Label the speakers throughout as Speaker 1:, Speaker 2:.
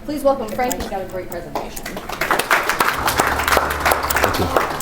Speaker 1: Please welcome Frank. He's got a great presentation.
Speaker 2: Thank you.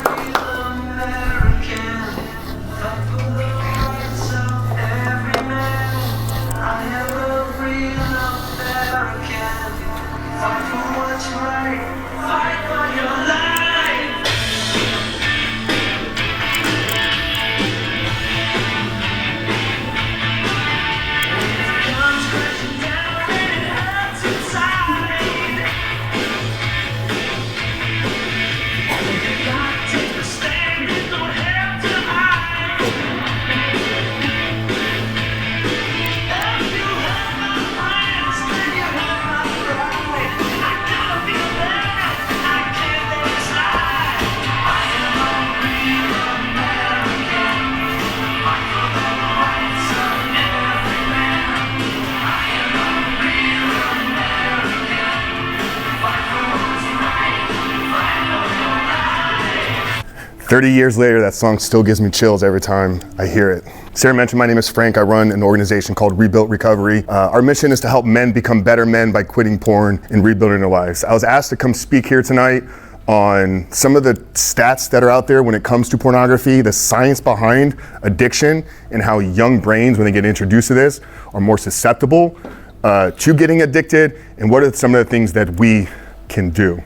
Speaker 2: Years later, that song still gives me chills every time I hear it. Sarah mentioned my name is Frank. I run an organization called Rebuilt Recovery. Our mission is to help men become better men by quitting porn and rebuilding their lives. I was asked to come speak here tonight on some of the stats that are out there when it comes to pornography, the science behind addiction, and how young brains, when they get introduced to this, are more susceptible to getting addicted, and what are some of the things that we can do.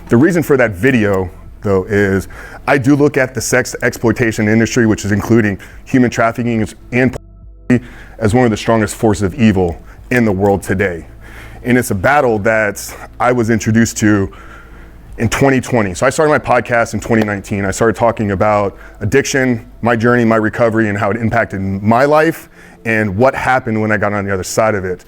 Speaker 2: The reason for that video, though, is I do look at the sex exploitation industry, which is including human trafficking and pornography, as one of the strongest forces of evil in the world today. And it's a battle that I was introduced to in 2020. So I started my podcast in 2019. I started talking about addiction, my journey, my recovery, and how it impacted my life and what happened when I got on the other side of it.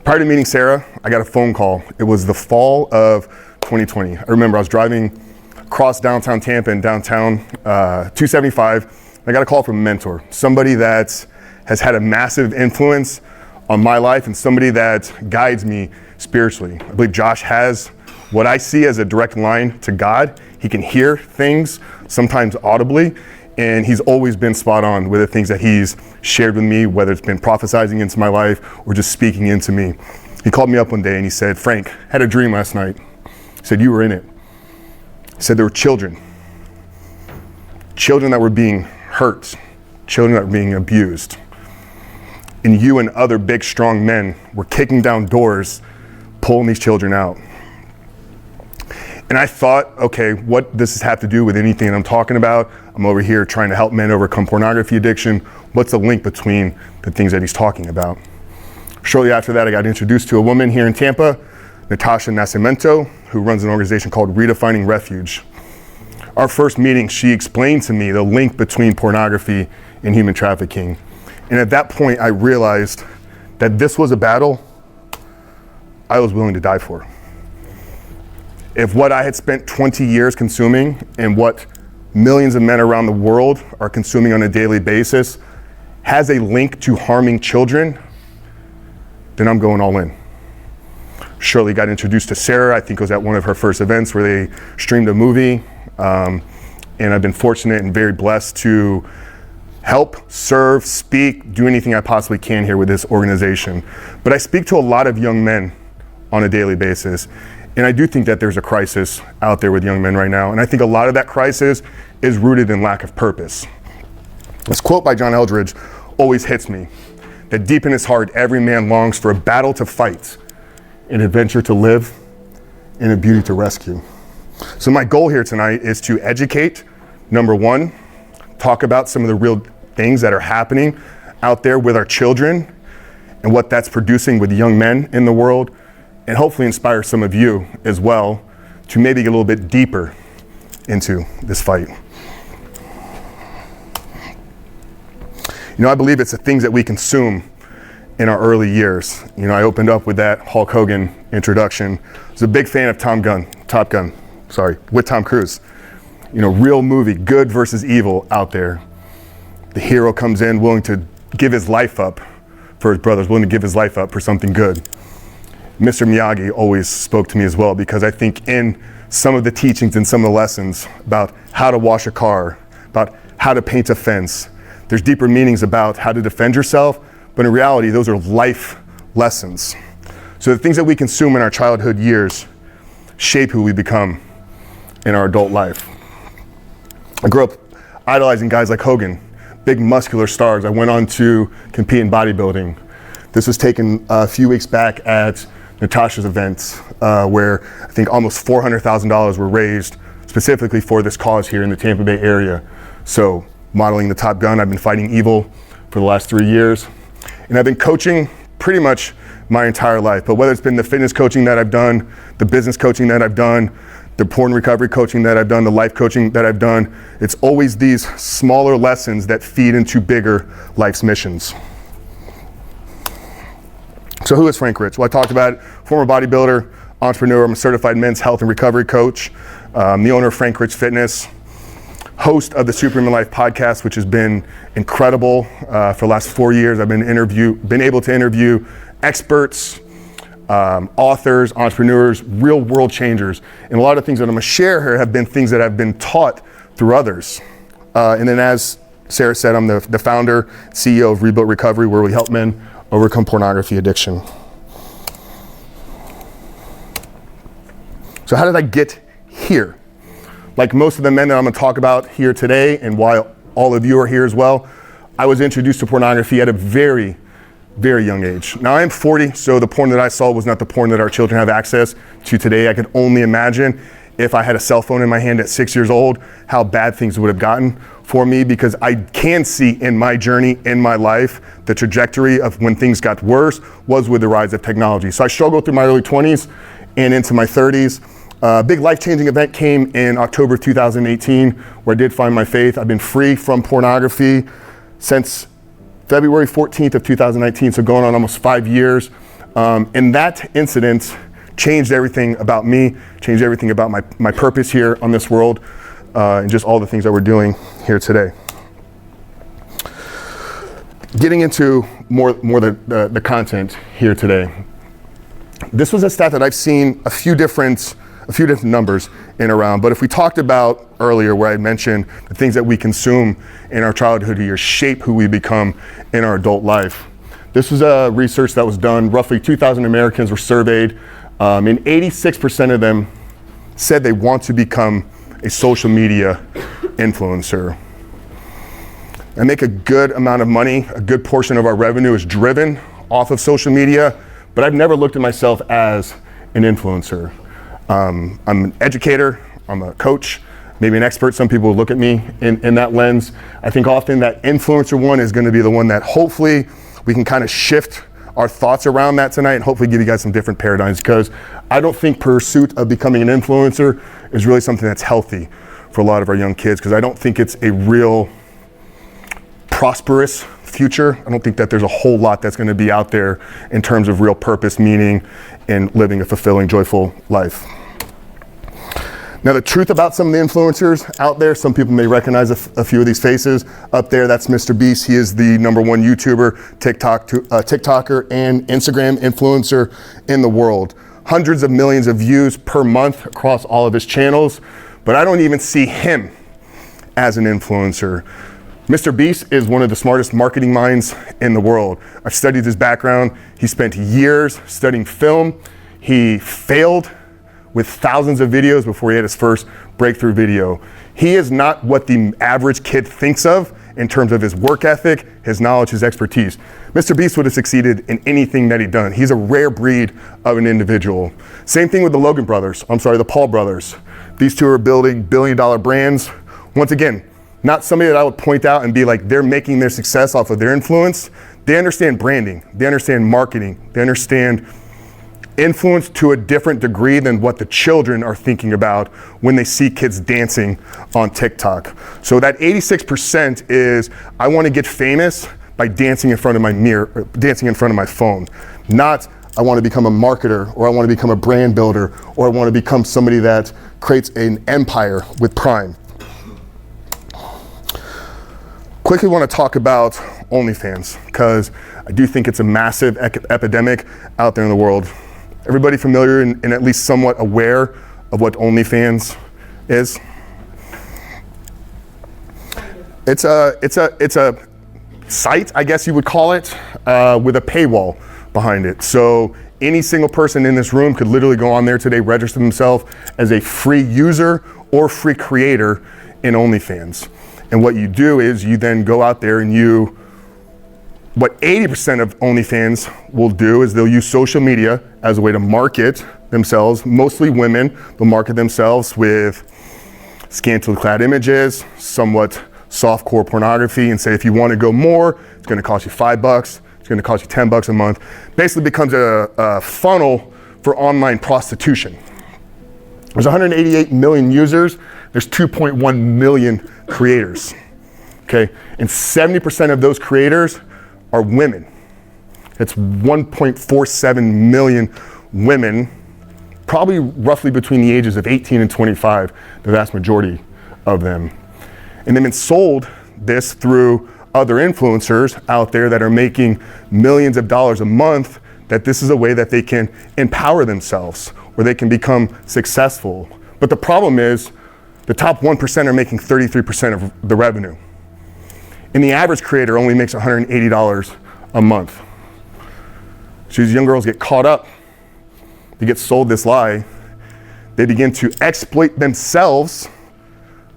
Speaker 2: Prior to meeting Sarah, I got a phone call. It was the fall of 2020. I remember I was driving across downtown Tampa and downtown 275. I got a call from a mentor, somebody that has had a massive influence on my life and somebody that guides me spiritually. I believe Josh has what I see as a direct line to God. He can hear things, sometimes audibly, and he's always been spot on with the things that he's shared with me, whether it's been prophesizing into my life or just speaking into me. He called me up one day and he said, "Frank, had a dream last night." He said, "You were in it." He said there were children that were being hurt, children that were being abused. And you and other big, strong men were kicking down doors, pulling these children out. And I thought, okay, what does this have to do with anything I'm talking about? I'm over here trying to help men overcome pornography addiction. What's the link between the things that he's talking about? Shortly after that, I got introduced to a woman here in Tampa, Natasha Nascimento, who runs an organization called Redefining Refuge. Our first meeting, she explained to me the link between pornography and human trafficking. And at that point, I realized that this was a battle I was willing to die for. If what I had spent 20 years consuming and what millions of men around the world are consuming on a daily basis has a link to harming children, then I'm going all in. Shirley got introduced to Sarah. I think it was at one of her first events where they streamed a movie. And I've been fortunate and very blessed to help, serve, speak, do anything I possibly can here with this organization. But I speak to a lot of young men on a daily basis. And I do think that there's a crisis out there with young men right now. And I think a lot of that crisis is rooted in lack of purpose. This quote by John Eldridge always hits me, that deep in his heart, every man longs for a battle to fight, an adventure to live, and a beauty to rescue. So my goal here tonight is to educate, number one, talk about some of the real things that are happening out there with our children and what that's producing with young men in the world, and hopefully inspire some of you as well to maybe get a little bit deeper into this fight. You know, I believe it's the things that we consume in our early years. You know, I opened up with that Hulk Hogan introduction. I was a big fan of Top Gun, with Tom Cruise. You know, real movie, good versus evil out there. The hero comes in willing to give his life up for his brothers, willing to give his life up for something good. Mr. Miyagi always spoke to me as well, because I think in some of the teachings and some of the lessons about how to wash a car, about how to paint a fence, there's deeper meanings about how to defend yourself, but in reality, those are life lessons. So the things that we consume in our childhood years shape who we become in our adult life. I grew up idolizing guys like Hogan, big muscular stars. I went on to compete in bodybuilding. This was taken a few weeks back at Natasha's event, where I think almost $400,000 were raised specifically for this cause here in the Tampa Bay area. So modeling the Top Gun, I've been fighting evil for the last 3 years. And I've been coaching pretty much my entire life. But whether it's been the fitness coaching that I've done, the business coaching that I've done, the porn recovery coaching that I've done, the life coaching that I've done, it's always these smaller lessons that feed into bigger life's missions. So who is Frank Rich? Well, I talked about it, former bodybuilder, entrepreneur. I'm a certified men's health and recovery coach, the owner of Frank Rich Fitness, host of the Superhuman Life podcast, which has been incredible for the last 4 years. I've been able to interview experts, authors, entrepreneurs, real world changers. And a lot of things that I'm gonna share here have been things that I've been taught through others. And then as Sarah said, I'm the founder, CEO of Rebuilt Recovery, where we help men overcome pornography addiction. So how did I get here? Like most of the men that I'm gonna talk about here today, and why all of you are here as well, I was introduced to pornography at a very, very young age. Now I'm 40, so the porn that I saw was not the porn that our children have access to today. I could only imagine if I had a cell phone in my hand at 6 years old, how bad things would have gotten for me, because I can see in my journey, in my life, the trajectory of when things got worse was with the rise of technology. So I struggled through my early 20s and into my 30s. A big life-changing event came in October of 2018, where I did find my faith. I've been free from pornography since February 14th of 2019, so going on almost 5 years. And that incident changed everything about me, changed everything about my purpose here on this world, and just all the things that we're doing here today. Getting into more the content here today. This was a stat that I've seen a few different numbers in around, but if we talked about earlier where I mentioned the things that we consume in our childhood years shape who we become in our adult life. This was a research that was done, roughly 2,000 Americans were surveyed, and 86% of them said they want to become a social media influencer. I make a good amount of money, a good portion of our revenue is driven off of social media, but I've never looked at myself as an influencer. I'm an educator, I'm a coach, maybe an expert. Some people look at me in that lens. I think often that influencer one is gonna be the one that hopefully we can kind of shift our thoughts around that tonight and hopefully give you guys some different paradigms, because I don't think pursuit of becoming an influencer is really something that's healthy for a lot of our young kids, because I don't think it's a real prosperous future. I don't think that there's a whole lot that's going to be out there in terms of real purpose, meaning, and living a fulfilling, joyful life. Now, the truth about some of the influencers out there, some people may recognize a few of these faces. Up there, that's Mr. Beast. He is the #1 YouTuber, TikToker, and Instagram influencer in the world. Hundreds of millions of views per month across all of his channels, but I don't even see him as an influencer. Mr. Beast is one of the smartest marketing minds in the world. I've studied his background. He spent years studying film. He failed with thousands of videos before he had his first breakthrough video. He is not what the average kid thinks of in terms of his work ethic, his knowledge, his expertise. Mr. Beast would have succeeded in anything that he'd done. He's a rare breed of an individual. Same thing with the Paul brothers. These two are building billion-dollar brands. Once again, not somebody that I would point out and be like, they're making their success off of their influence. They understand branding, they understand marketing, they understand influence to a different degree than what the children are thinking about when they see kids dancing on TikTok. So that 86% is, I want to get famous by dancing in front of my mirror, dancing in front of my phone. Not, I want to become a marketer, or I want to become a brand builder, or I want to become somebody that creates an empire with Prime. Quickly want to talk about OnlyFans, because I do think it's a massive epidemic out there in the world. Everybody familiar and at least somewhat aware of what OnlyFans is? It's a site, I guess you would call it, with a paywall behind it. So Any single person in this room could literally go on there today, register themselves as a free user or free creator in OnlyFans. And what you do is you then go out there and what 80% of OnlyFans will do is they'll use social media as a way to market themselves, mostly women. They'll market themselves with scantily clad images, somewhat softcore pornography, and say if you want to go more, it's going to cost you $5, it's going to cost you $10 a month. Basically becomes a funnel for online prostitution. There's 188 million users, there's 2.1 million creators, okay? And 70% of those creators are women. It's 1.47 million women, probably roughly between the ages of 18 and 25, the vast majority of them. And they've been sold this through other influencers out there that are making millions of dollars a month, that this is a way that they can empower themselves, where they can become successful. But the problem is, the top 1% are making 33% of the revenue. And the average creator only makes $180 a month. So these young girls get caught up, they get sold this lie, they begin to exploit themselves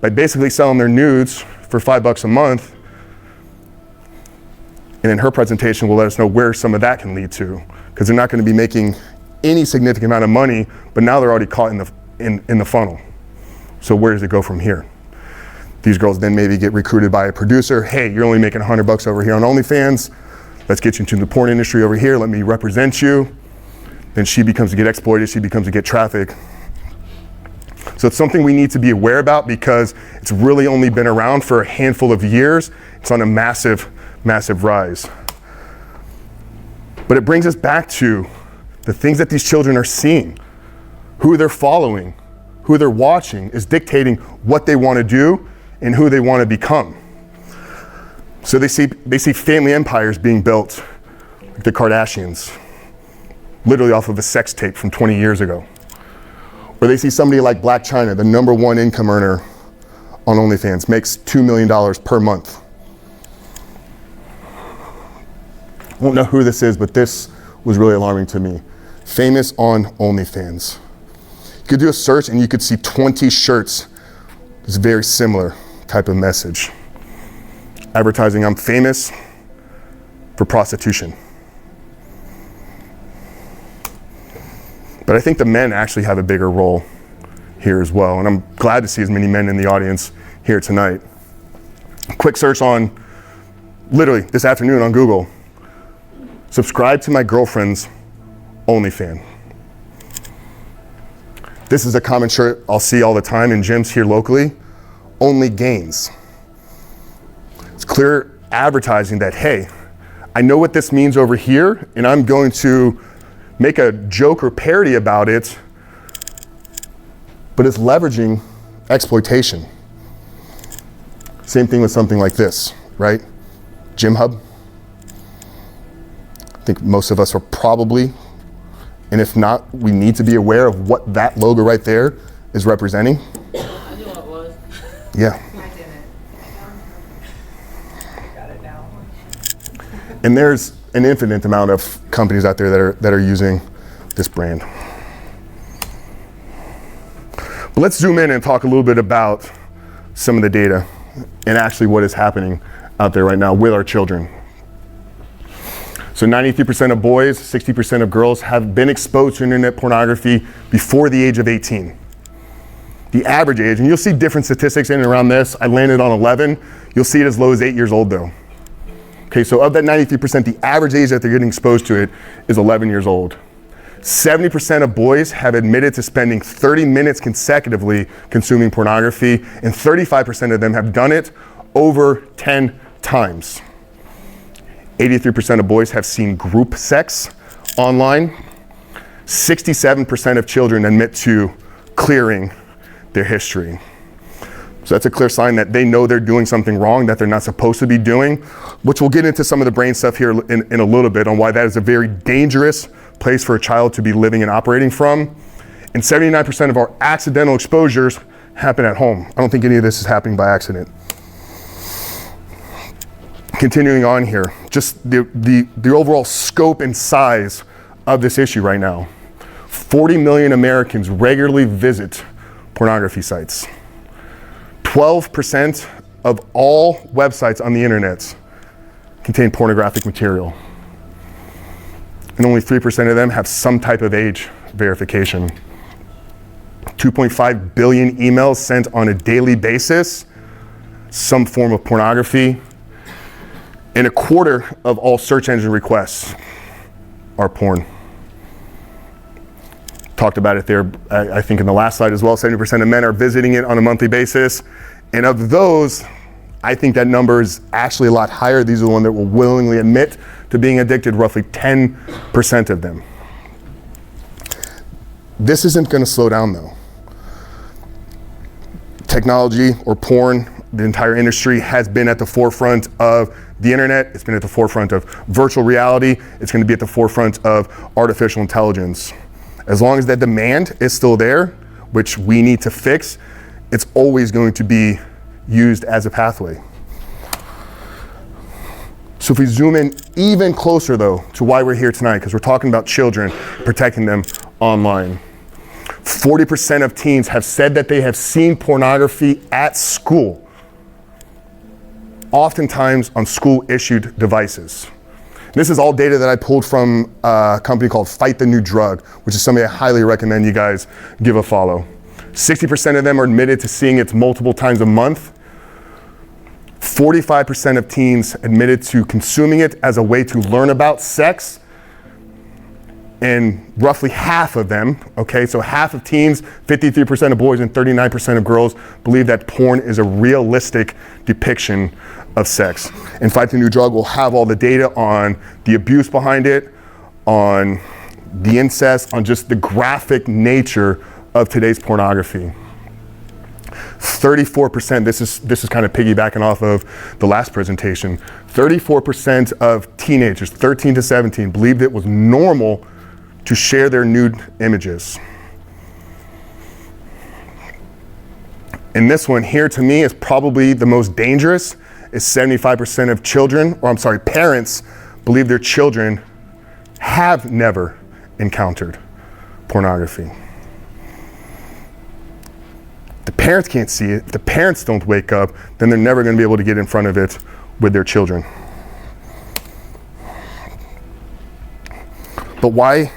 Speaker 2: by basically selling their nudes for $5 a month. And then her presentation will let us know where some of that can lead to, because they're not going to be making any significant amount of money, but now they're already caught in the funnel. So where does it go from here? These girls then maybe get recruited by a producer. Hey, you're only making $100 over here on OnlyFans. Let's get you into the porn industry over here. Let me represent you. Then she becomes to get exploited. She becomes to get trafficked. So it's something we need to be aware about, because it's really only been around for a handful of years. It's on a massive, massive rise. But it brings us back to the things that these children are seeing, who they're following, who they're watching is dictating what they want to do and who they want to become. So they see family empires being built, like the Kardashians, literally off of a sex tape from 20 years ago. Or they see somebody like Black China, the #1 income earner on OnlyFans, makes $2 million per month. I won't know who this is, but this was really alarming to me. Famous on OnlyFans. You could do a search and you could see 20 shirts. It's very similar type of message. Advertising, I'm famous for prostitution. But I think the men actually have a bigger role here as well. And I'm glad to see as many men in the audience here tonight. Quick search on, literally this afternoon on Google, subscribe to my girlfriend's OnlyFans. This is a common shirt I'll see all the time in gyms here locally. Only gains. It's clear advertising that, hey, I know what this means over here, and I'm going to make a joke or parody about it, but it's leveraging exploitation. Same thing with something like this, right? Gym Hub. I think most of us are probably, and if not, we need to be aware of what that logo right there is representing.
Speaker 1: I knew what it was.
Speaker 2: Yeah.
Speaker 3: I didn't. Got it now.
Speaker 2: And there's an infinite amount of companies out there that are using this brand. But let's zoom in and talk a little bit about some of the data and actually what is happening out there right now with our children. So 93% of boys, 60% of girls have been exposed to internet pornography before the age of 18. The average age, and you'll see different statistics in and around this. I landed on 11. You'll see it as low as 8 years old though. Okay, so of that 93%, the average age that they're getting exposed to it is 11 years old. 70% of boys have admitted to spending 30 minutes consecutively consuming pornography, and 35% of them have done it over 10 times. 83% of boys have seen group sex online. 67% of children admit to clearing their history. So that's a clear sign that they know they're doing something wrong that they're not supposed to be doing, which we'll get into some of the brain stuff here in a little bit on why that is a very dangerous place for a child to be living and operating from. And 79% of our accidental exposures happen at home. I don't think any of this is happening by accident. Continuing on here, just the overall scope and size of this issue right now. 40 million Americans regularly visit pornography sites. 12% of all websites on the internet contain pornographic material. And only 3% of them have some type of age verification. 2.5 billion emails sent on a daily basis, some form of pornography. And a quarter of all search engine requests are porn. Talked about it there, I think in the last slide as well. 70% of men are visiting it on a monthly basis. And of those, I think that number is actually a lot higher. These are the ones that will willingly admit to being addicted, roughly 10% of them. This isn't going to slow down though. Technology or porn, the entire industry has been at the forefront of the internet. It's been at the forefront of virtual reality. It's going to be at the forefront of artificial intelligence. As long as that demand is still there, which we need to fix, it's always going to be used as a pathway. So if we zoom in even closer though to why we're here tonight, because we're talking about children, protecting them online. 40% of teens have said that they have seen pornography at school, oftentimes on school-issued devices. This is all data that I pulled from a company called Fight the New Drug, which is somebody I highly recommend you guys give a follow. 60% of them are admitted to seeing it multiple times a month. 45% of teens admitted to consuming it as a way to learn about sex. And roughly half of them, okay, so half of teens, 53% of boys and 39% of girls believe that porn is a realistic depiction of sex. And Fight the New Drug will have all the data on the abuse behind it, on the incest, on just the graphic nature of today's pornography. 34%, this is kind of piggybacking off of the last presentation, 34% of teenagers, 13 to 17, believed it was normal to share their nude images. And this one here to me is probably the most dangerous, is 75% of parents believe their children have never encountered pornography. The parents can't see it. If the parents don't wake up, then they're never going to be able to get in front of it with their children. But why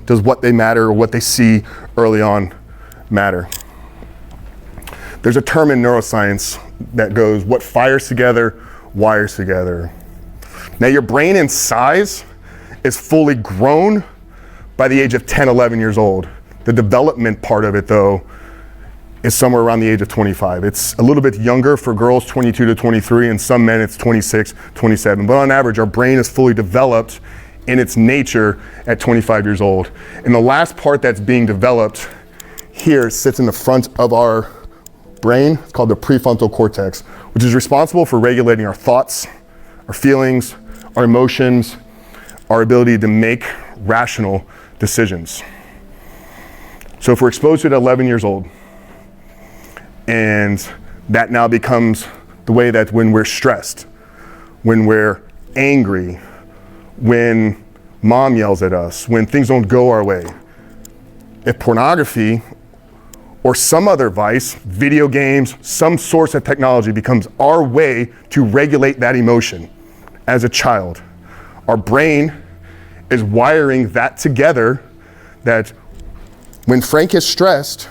Speaker 2: does what they matter or what they see early on matter? There's a term in neuroscience that goes, what fires together, wires together. Now your brain in size is fully grown by the age of 10, 11 years old. The development part of it though is somewhere around the age of 25. It's a little bit younger for girls, 22 to 23, and some men it's 26, 27. But on average, our brain is fully developed in its nature at 25 years old. And the last part that's being developed here sits in the front of our brain. It's called the prefrontal cortex, which is responsible for regulating our thoughts, our feelings, our emotions, our ability to make rational decisions. So if we're exposed to it at 11 years old, and that now becomes the way that when we're stressed, when we're angry, when mom yells at us, when things don't go our way, if pornography or some other vice, video games, some source of technology becomes our way to regulate that emotion as a child, our brain is wiring that together that when Frank is stressed,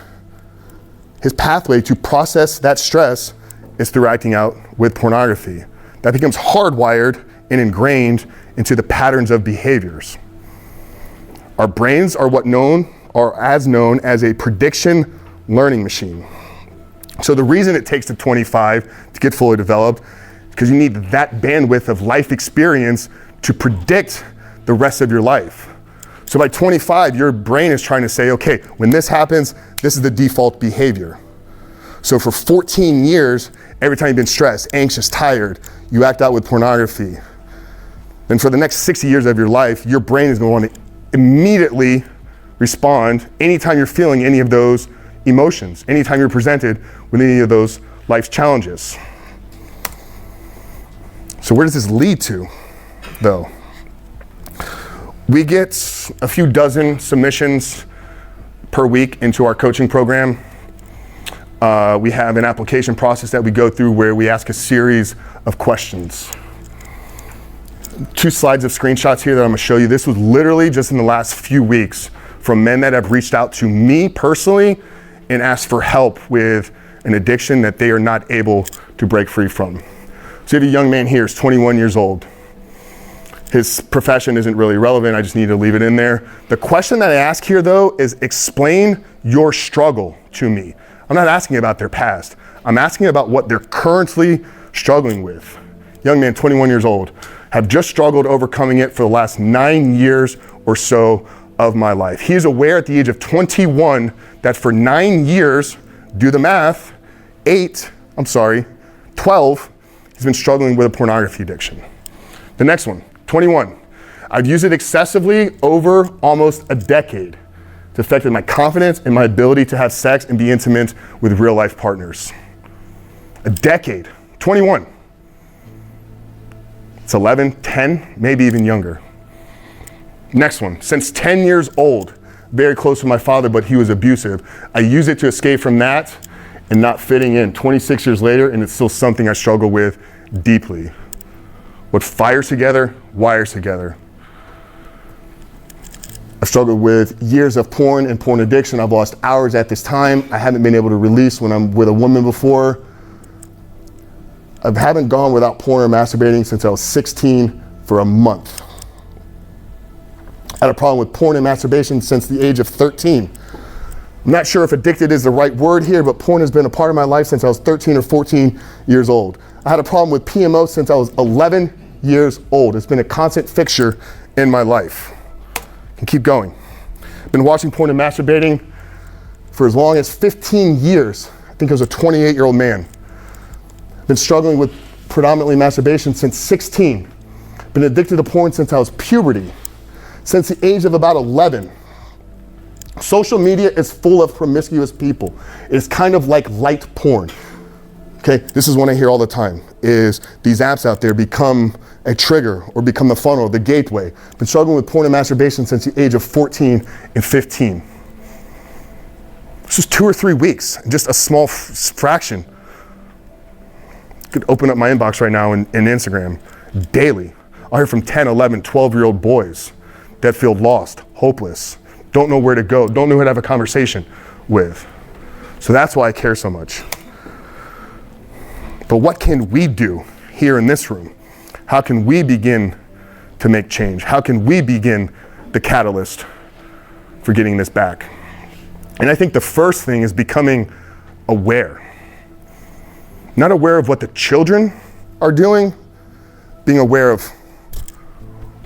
Speaker 2: his pathway to process that stress is through acting out with pornography. That becomes hardwired and ingrained into the patterns of behaviors. Our brains are known as a prediction learning machine. So the reason it takes to 25 to get fully developed is because you need that bandwidth of life experience to predict the rest of your life. So by 25, your brain is trying to say, okay, when this happens, this is the default behavior. So for 14 years, every time you've been stressed, anxious, tired, you act out with pornography. Then for the next 60 years of your life, your brain is going to want to immediately respond anytime you're feeling any of those emotions, anytime you're presented with any of those life's challenges. So where does this lead to, though? We get a few dozen submissions per week into our coaching program. We have an application process that we go through where we ask a series of questions. 2 slides of screenshots here that I'm gonna show you. This was literally just in the last few weeks from men that have reached out to me personally and asked for help with an addiction that they are not able to break free from. So you have a young man here, he's 21 years old. His profession isn't really relevant, I just need to leave it in there. The question that I ask here though is explain your struggle to me. I'm not asking about their past. I'm asking about what they're currently struggling with. Young man, 21 years old, have just struggled overcoming it for the last 9 years or so of my life. He is aware at the age of 21 that for 9 years, do the math, 12, he's been struggling with a pornography addiction. The next one, 21. I've used it excessively over almost a decade. It's affected my confidence and my ability to have sex and be intimate with real life partners. A decade, 21. It's 11, 10, maybe even younger. Next one, since 10 years old, very close to my father, but he was abusive. I use it to escape from that and not fitting in. 26 years later, and it's still something I struggle with deeply. What fires together, wires together. I've struggled with years of porn and porn addiction. I've lost hours at this time. I haven't been able to release when I'm with a woman before. I haven't gone without porn or masturbating since I was 16 for a month. I had a problem with porn and masturbation since the age of 13. I'm not sure if addicted is the right word here, but porn has been a part of my life since I was 13 or 14 years old. I had a problem with PMO since I was 11 years old. It's been a constant fixture in my life. Can keep going. I've been watching porn and masturbating for as long as 15 years. I think I was a 28-year-old man. I've been struggling with predominantly masturbation since 16. I've been addicted to porn since I was puberty, since the age of about 11. Social media is full of promiscuous people. It's kind of like light porn. Okay, this is one I hear all the time, is these apps out there become a trigger or become the funnel, the gateway. I've been struggling with porn and masturbation since the age of 14 and 15. This is 2 or 3 weeks, just a small fraction. I could open up my inbox right now in Instagram daily. I hear from 10, 11, 12-year-old boys that feel lost, hopeless, don't know where to go, don't know who to have a conversation with. So that's why I care so much. But what can we do here in this room? How can we begin to make change? How can we begin the catalyst for getting this back? And I think the first thing is becoming aware. Not aware of what the children are doing, being aware of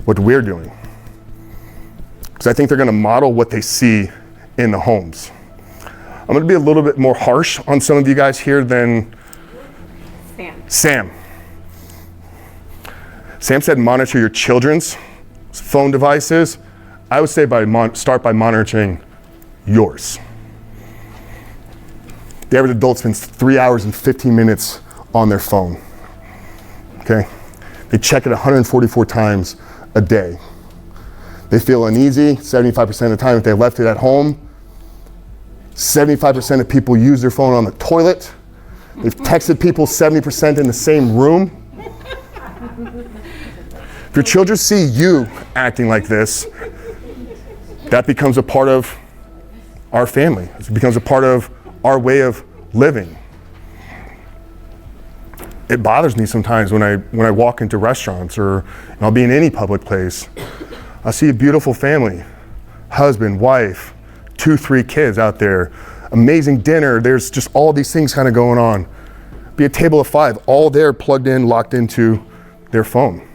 Speaker 2: what we're doing. Because I think they're gonna model what they see in the homes. I'm gonna be a little bit more harsh on some of you guys here than Sam. Sam said monitor your children's phone devices. I would say start by monitoring yours. The average adult spends 3 hours and 15 minutes on their phone, okay? They check it 144 times a day. They feel uneasy 75% of the time if they left it at home. 75% of people use their phone on the toilet. They've texted people 70% in the same room. If your children see you acting like this, that becomes a part of our family. It becomes a part of our way of living. It bothers me sometimes when I walk into restaurants or I'll be in any public place. I see a beautiful family, husband, wife, 2, 3 kids out there, amazing dinner. There's just all these things kind of going on. Be a table of 5, all there plugged in, locked into their phone.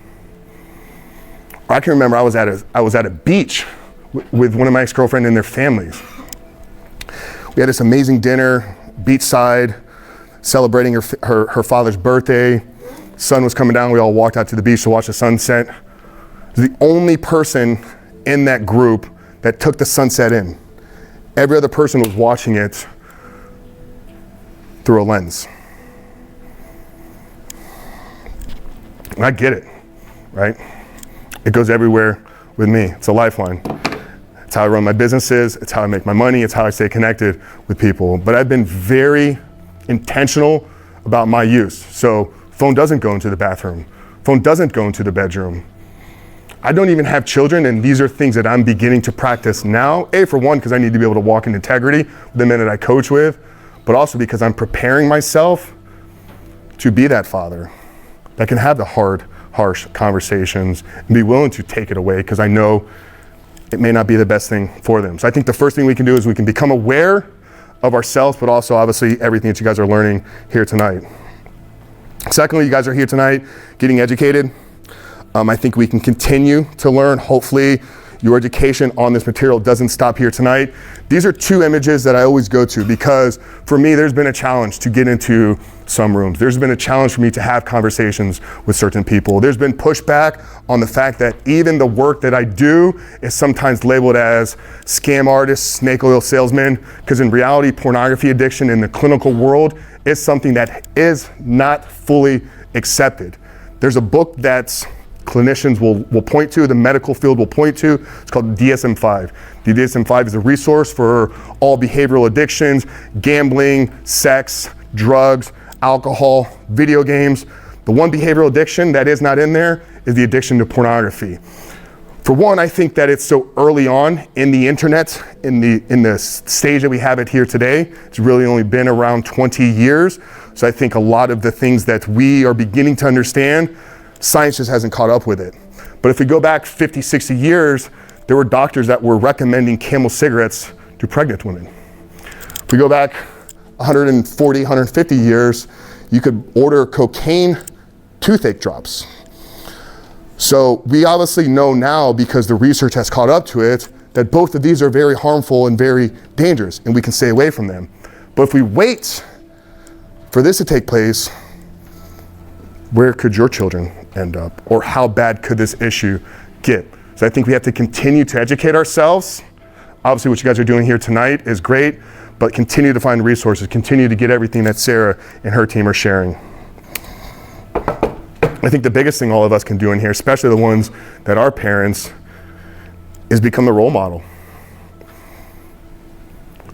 Speaker 2: I can remember I was at a beach with one of my ex-girlfriends and their families. We had this amazing dinner, beachside, celebrating her father's birthday. Sun was coming down, we all walked out to the beach to watch the sunset. I was the only person in that group that took the sunset in. Every other person was watching it through a lens. And I get it, right? It goes everywhere. with me. It's a lifeline. It's how I run my businesses. It's how I make my money. It's how I stay connected with people. But I've been very intentional about my use. So phone doesn't go into the bathroom. Phone doesn't go into the bedroom. I don't even have children, and these are things that I'm beginning to practice now. A, for one, because I need to be able to walk in integrity with the men that I coach with, but also because I'm preparing myself to be that father that can have the hard, harsh conversations and be willing to take it away, because I know it may not be the best thing for them. So I think the first thing we can do is we can become aware of ourselves, but also obviously everything that you guys are learning here tonight. Secondly, you guys are here tonight getting educated. I think we can continue to learn. Hopefully your education on this material doesn't stop here tonight. These are two images that I always go to because for me, there's been a challenge to get into some rooms. There's been a challenge for me to have conversations with certain people. There's been pushback on the fact that even the work that I do is sometimes labeled as scam artist, snake oil salesman, because in reality, pornography addiction in the clinical world is something that is not fully accepted. There's a book that's clinicians will point to, the medical field will point to. It's called DSM-5. The DSM-5 is a resource for all behavioral addictions, gambling, sex, drugs, alcohol, video games. The one behavioral addiction that is not in there is the addiction to pornography. For one, I think that it's so early on in the internet, in the stage that we have it here today. It's really only been around 20 years. So I think a lot of the things that we are beginning to understand, science just hasn't caught up with it. But if we go back 50, 60 years, there were doctors that were recommending Camel cigarettes to pregnant women. If we go back 140, 150 years, you could order cocaine toothache drops. So we obviously know now, because the research has caught up to it, that both of these are very harmful and very dangerous, and we can stay away from them. But if we wait for this to take place, where could your children end up? Or how bad could this issue get? So I think we have to continue to educate ourselves. Obviously what you guys are doing here tonight is great, but continue to find resources, continue to get everything that Sarah and her team are sharing. I think the biggest thing all of us can do in here, especially the ones that are parents, is become the role model.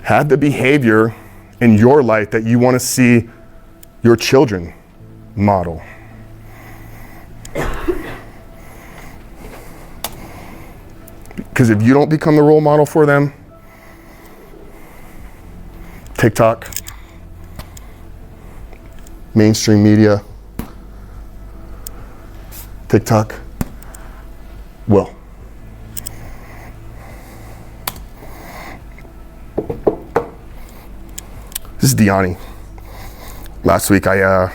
Speaker 2: Have the behavior in your life that you want to see your children model. Because if you don't become the role model for them, TikTok, mainstream media, TikTok will. This is Diani. Last week I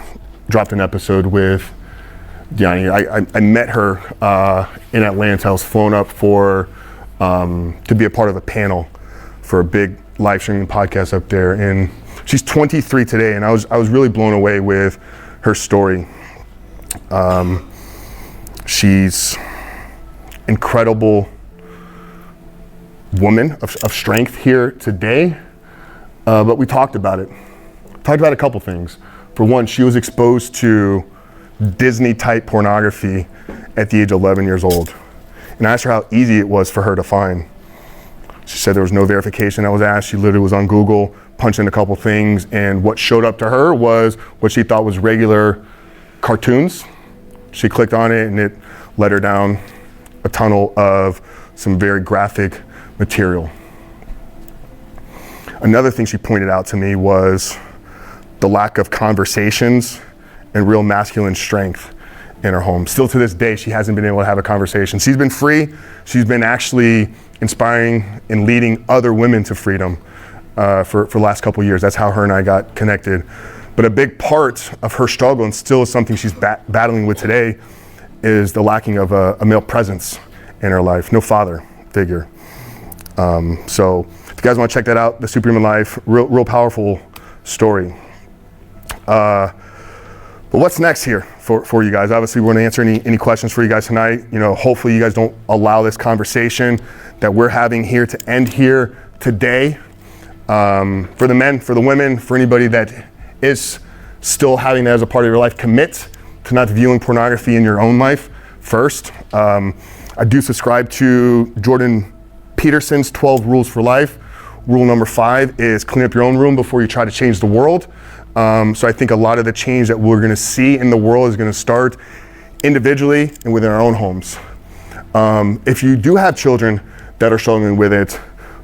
Speaker 2: dropped an episode with Diani. I met her in Atlanta. I was flown up to be a part of a panel for a big live streaming podcast up there. And she's 23 today, and I was really blown away with her story. She's incredible woman of strength here today, but we talked about it. Talked about a couple things. For one, she was exposed to Disney-type pornography at the age of 11 years old. And I asked her how easy it was for her to find. She said there was no verification that was asked. She literally was on Google, punched in a couple things, and what showed up to her was what she thought was regular cartoons. She clicked on it and it led her down a tunnel of some very graphic material. Another thing she pointed out to me was the lack of conversations and real masculine strength in her home. Still to this day, she hasn't been able to have a conversation. She's been free. She's been actually inspiring and leading other women to freedom for the last couple of years. That's how her and I got connected. But a big part of her struggle, and still is something she's battling with today, is the lacking of a male presence in her life, no father figure. So if you guys want to check that out, The Superhuman Life, real powerful story. But what's next here for you guys? Obviously, we're going to answer any questions for you guys tonight. You know, hopefully you guys don't allow this conversation that we're having here to end here today. For the men, for the women, for anybody that is still having that as a part of your life, commit to not viewing pornography in your own life first. I do subscribe to Jordan Peterson's 12 Rules for Life. Rule number 5 is clean up your own room before you try to change the world. So I think a lot of the change that we're gonna see in the world is gonna start individually and within our own homes. If you do have children that are struggling with it,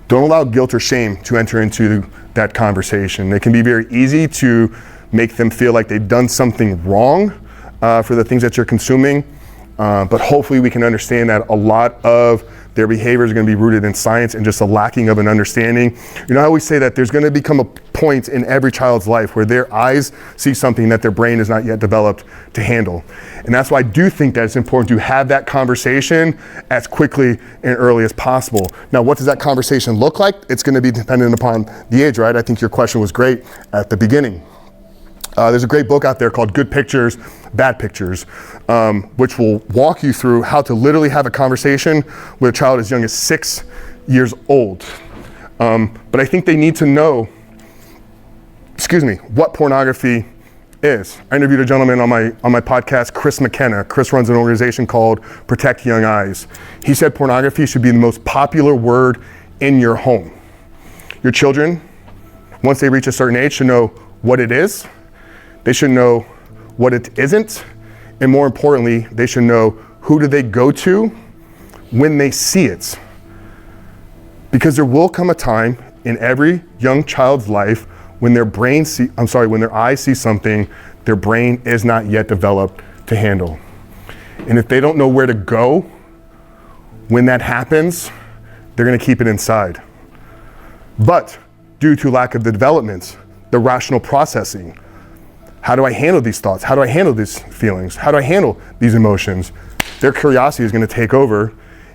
Speaker 2: don't allow guilt or shame to enter into that conversation. It can be very easy to make them feel like they've done something wrong for the things that you're consuming, but hopefully we can understand that a lot of their behaviors are going to be rooted in science and just a lacking of an understanding. You know, I always say that there's going to become a point in every child's life where their eyes see something that their brain is not yet developed to handle. And that's why I do think that it's important to have that conversation as quickly and early as possible. Now, what does that conversation look like? It's going to be dependent upon the age, right? I think your question was great at the beginning. There's a great book out there called Good Pictures, Bad Pictures, which will walk you through how to literally have a conversation with a child as young as 6 years old. But I think they need to know, what pornography is. I interviewed a gentleman on my podcast, Chris McKenna. Chris runs an organization called Protect Young Eyes. He said pornography should be the most popular word in your home. Your children, once they reach a certain age, should know what it is. They should know what it isn't, and more importantly, they should know who do they go to when they see it. Because there will come a time in every young child's life when when their eyes see something their brain is not yet developed to handle. And if they don't know where to go when that happens, they're gonna keep it inside. But due to lack of the development, the rational processing, how do I handle these thoughts? How do I handle these feelings? How do I handle these emotions? Their curiosity is going to take over.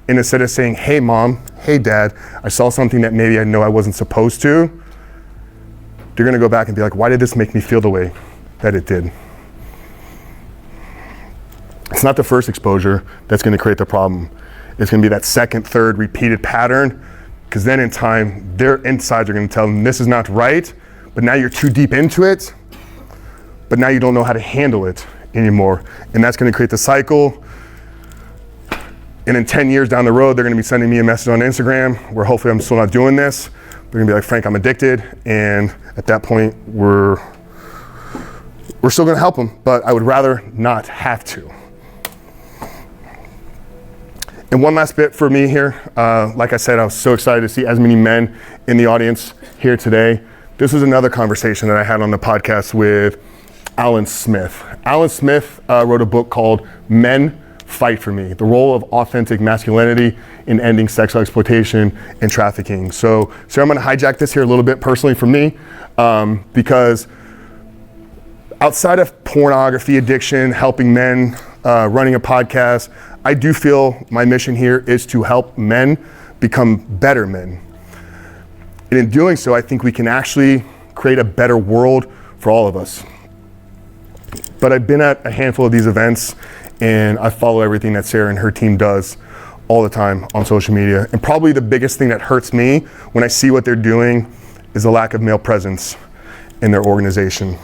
Speaker 2: And instead of saying, hey mom, hey dad, I saw something that maybe I know I wasn't supposed to, they're going to go back and be like, why did this make me feel the way that it did? It's not the first exposure that's going to create the problem. It's going to be that second, third, repeated pattern, because then in time, their insides are going to tell them this is not right, but now you're too deep into it. But now you don't know how to handle it anymore. And that's gonna create the cycle. And in 10 years down the road, they're gonna be sending me a message on Instagram where hopefully I'm still not doing this. They're gonna be like, Frank, I'm addicted. And at that point, we're still gonna help them, but I would rather not have to. And one last bit for me here. Like I said, I was so excited to see as many men in the audience here today. This was another conversation that I had on the podcast with Alan Smith. Alan Smith wrote a book called Men Fight For Me, the role of authentic masculinity in ending sexual exploitation and trafficking. So I'm gonna hijack this here a little bit personally for me, because outside of pornography addiction, helping men, running a podcast, I do feel my mission here is to help men become better men. And in doing so, I think we can actually create a better world for all of us. But I've been at a handful of these events and I follow everything that Sarah and her team does all the time on social media. And probably the biggest thing that hurts me when I see what they're doing is the lack of male presence in their organization.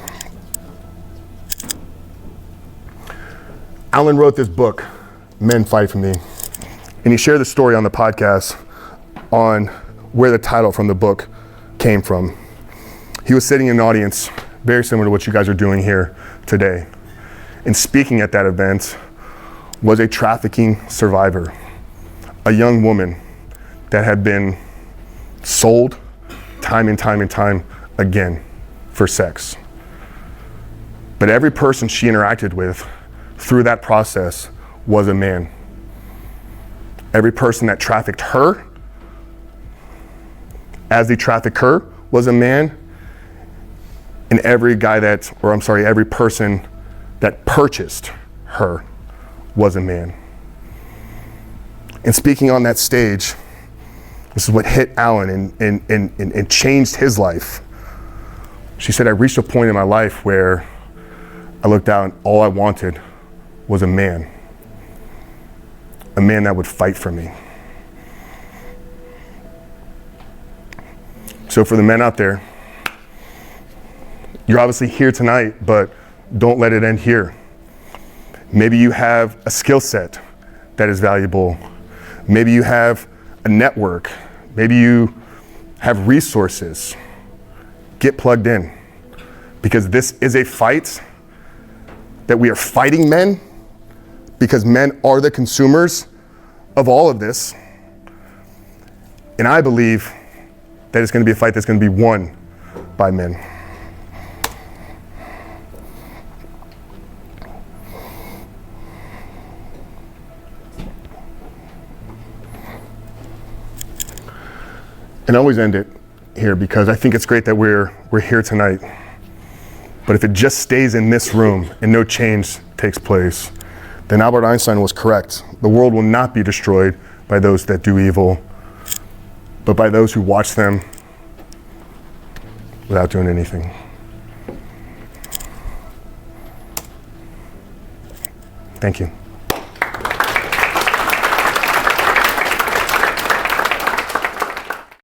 Speaker 2: Alan wrote this book, Men Fight For Me, and he shared the story on the podcast on where the title from the book came from. He was sitting in an audience very similar to what you guys are doing here today. And speaking at that event was a trafficking survivor, a young woman that had been sold time and time and time again for sex. But every person she interacted with through that process was a man. Every person that trafficked her, as they trafficked her, was a man. And every person that purchased her was a man. And speaking on that stage, this is what hit Alan and changed his life. She said, I reached a point in my life where I looked out and all I wanted was a man that would fight for me. So for the men out there, you're obviously here tonight, but don't let it end here. Maybe you have a skill set that is valuable Maybe you have a network. Maybe you have resources. Get plugged in, because this is a fight that we are fighting men, because men are the consumers of all of this. And I believe that it's going to be a fight that's going to be won by men. And I always end it here because I think it's great that we're here tonight. But if it just stays in this room and no change takes place, then Albert Einstein was correct. The world will not be destroyed by those that do evil, but by those who watch them without doing anything. Thank you.